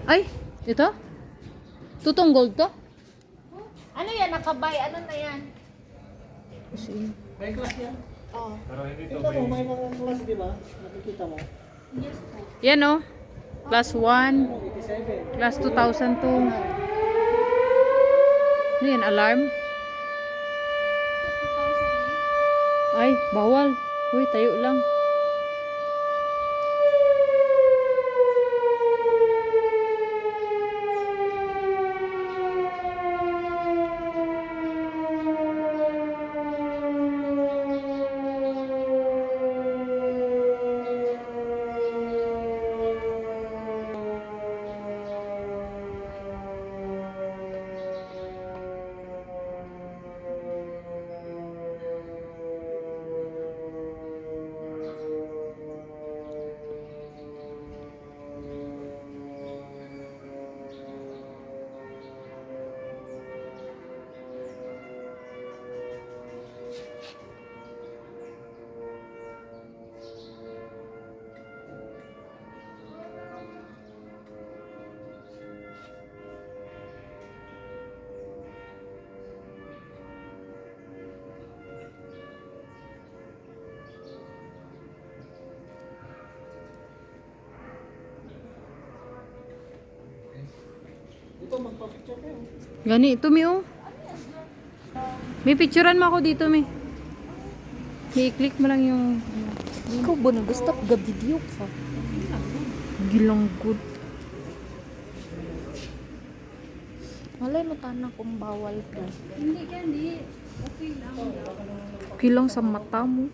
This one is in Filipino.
Ay, ito? Tutong gold to? Ano yan? Nakabay? Ano na yan? Kasi, May class yan. Oh. Pero hindi to Tingnan mo, may mga class, di ba? Nakikita mo. Yes po. yan oh. Class 1, 87. class 2002. Ano yan, alarm? Ay, bawal. Uy, tayo lang. Ito, magpa-picture kayo. Gani, ito mi oh. May picturean mo ako dito mi. I-click mo lang yung... Ikaw ba na gusto ga-video ka? Gilang good. Malay mo tana kung bawal ka. Okay lang sa mata mo.